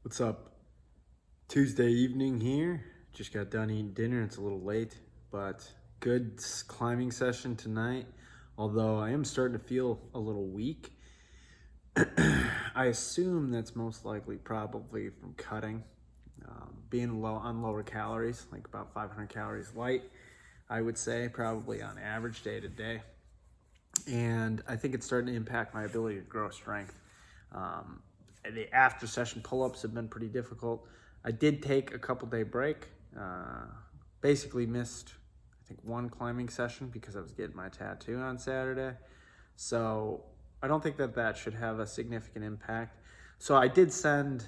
What's up? Tuesday evening here. Just got done eating dinner. It's a little late, but good climbing session tonight. Although I am starting to feel a little weak. I assume that's most likely probably from cutting, being low on lower calories, like about 500 calories light, I would say, probably on average day to day. And I think it's starting to impact my ability to grow strength. The after session pull-ups have been pretty difficult. I did take a couple day break. Basically missed, I think, one climbing session because I was getting my tattoo on Saturday. So I don't think that should have a significant impact. So I did send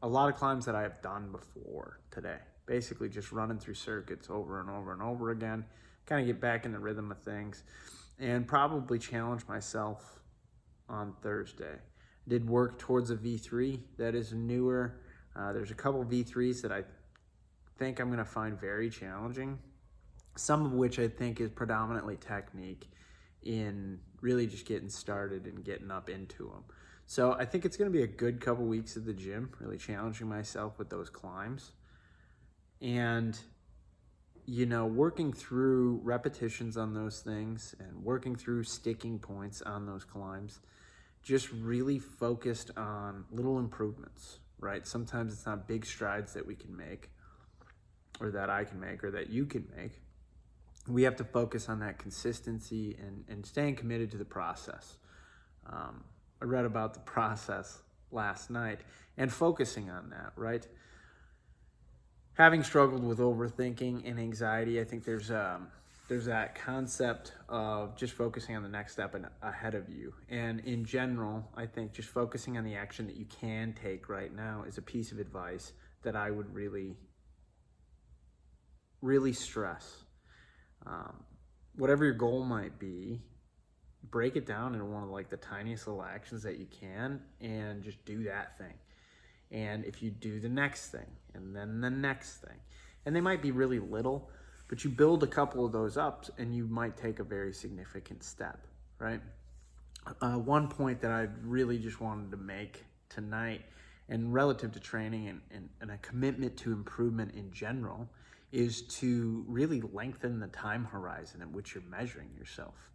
a lot of climbs that I have done before today. Basically just running through circuits over and over and over again, kind of get back in the rhythm of things, and probably challenge myself on Thursday. Did work towards a V3 that is newer. There's a couple V3s that I think I'm going to find very challenging, some of which I think is predominantly technique in really just getting started and getting up into them. So I think it's going to be a good couple weeks at the gym, really challenging myself with those climbs. And, working through repetitions on those things and working through sticking points on those climbs, just really focused on little improvements, right? Sometimes it's not big strides that we can make or that I can make or that you can make. We have to focus on that consistency and staying committed to the process. I read about the process last night and focusing on that, right? Having struggled with overthinking and anxiety, I think there's that concept of just focusing on the next step and ahead of you. And in general, I think just focusing on the action that you can take right now is a piece of advice that I would really, really stress. Whatever your goal might be, break it down into one of the tiniest little actions that you can and just do that thing. And if you do the next thing and then the next thing, and they might be really little, but you build a couple of those up and you might take a very significant step, right? One point that I really just wanted to make tonight, and relative to training and a commitment to improvement in general, is to really lengthen the time horizon at which you're measuring yourself,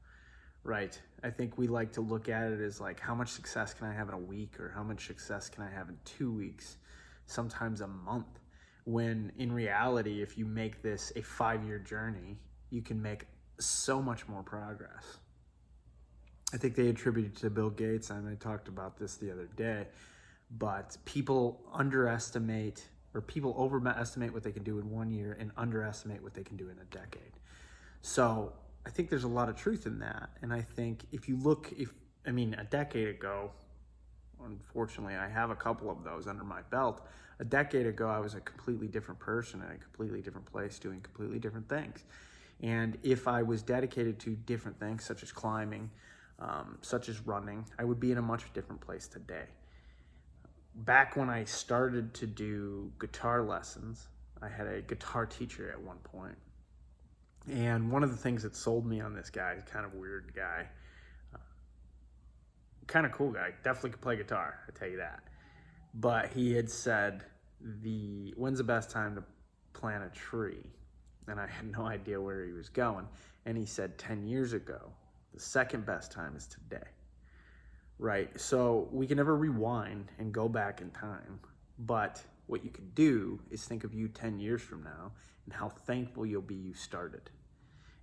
right? I think we like to look at it as how much success can I have in a week, or how much success can I have in 2 weeks, sometimes a month. When in reality, if you make this a 5-year journey, you can make so much more progress. I think they attributed to Bill Gates, and I talked about this the other day, but people overestimate what they can do in 1 year and underestimate what they can do in a decade. So I think there's a lot of truth in that. And I think a decade ago, unfortunately, I have a couple of those under my belt. A decade ago, I was a completely different person in a completely different place doing completely different things. And if I was dedicated to different things, such as climbing, such as running, I would be in a much different place today. Back when I started to do guitar lessons, I had a guitar teacher at one point. And one of the things that sold me on this guy, kind of weird guy, kind of cool guy, definitely could play guitar, I tell you that. But he had said, when's the best time to plant a tree? And I had no idea where he was going. And he said 10 years ago. The second best time is today, right? So we can never rewind and go back in time. But what you can do is think of you 10 years from now and how thankful you'll be you started.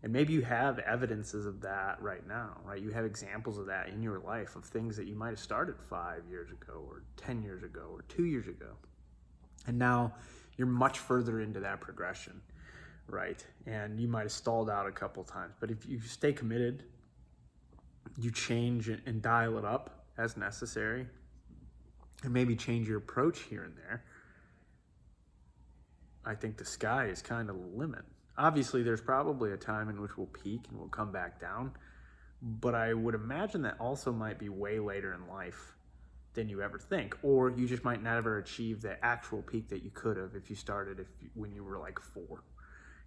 And maybe you have evidences of that right now, right? You have examples of that in your life, of things that you might have started 5 years ago or 10 years ago or 2 years ago. And now you're much further into that progression, right? And you might have stalled out a couple times. But if you stay committed, you change and dial it up as necessary, and maybe change your approach here and there, I think the sky is kind of the limit. Obviously, there's probably a time in which we'll peak and we'll come back down, but I would imagine that also might be way later in life than you ever think, or you just might never achieve the actual peak that you could have if you started when you were 4.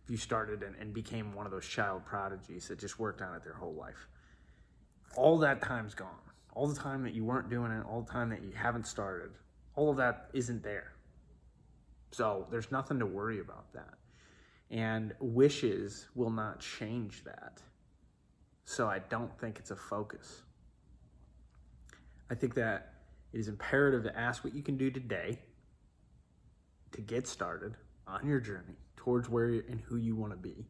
If you started and became one of those child prodigies that just worked on it their whole life. All that time's gone. All the time that you weren't doing it, all the time that you haven't started, All of that isn't there. So there's nothing to worry about that. And wishes will not change that. So I don't think it's a focus. I think that it is imperative to ask what you can do today to get started on your journey towards where and who you want to be,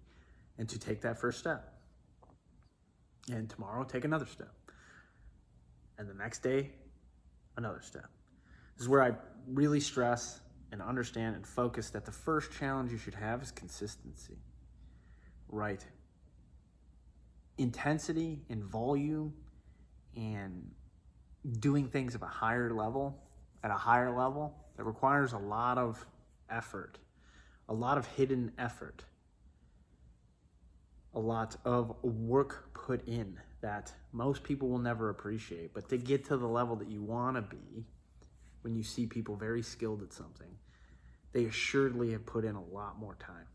and to take that first step. And tomorrow, take another step. And the next day, another step. This is where I really stress and understand and focus that the first challenge you should have is consistency, right? Intensity and volume and doing things at a higher level, that requires a lot of effort, a lot of hidden effort, a lot of work put in that most people will never appreciate. But to get to the level that you want to be, when you see people very skilled at something, they assuredly have put in a lot more time.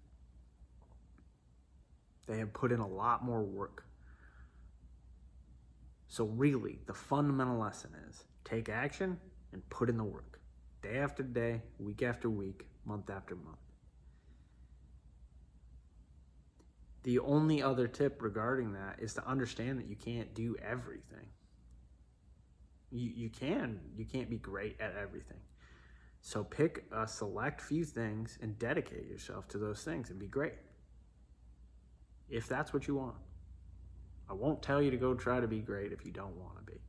They have put in a lot more work. So really, the fundamental lesson is take action and put in the work. Day after day, week after week, month after month. The only other tip regarding that is to understand that you can't do everything. You can't be great at everything. So pick a select few things and dedicate yourself to those things and be great. If that's what you want. I won't tell you to go try to be great if you don't want to be.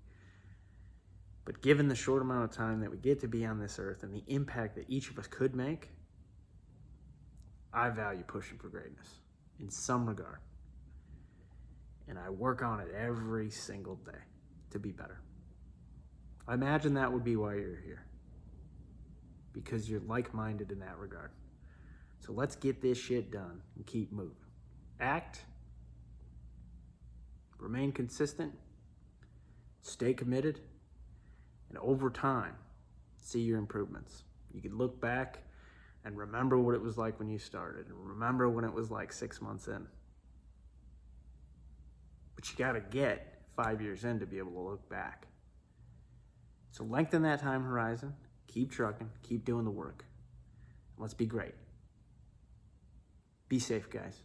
But given the short amount of time that we get to be on this earth and the impact that each of us could make, I value pushing for greatness in some regard. And I work on it every single day to be better. I imagine that would be why you're here, because you're like-minded in that regard. So let's get this shit done and keep moving. Act, remain consistent, stay committed, and over time, see your improvements. You can look back and remember what it was like when you started, and remember when it was like 6 months in. But you gotta get 5 years in to be able to look back. So lengthen that time horizon, keep trucking, keep doing the work. Let's be great. Be safe, guys.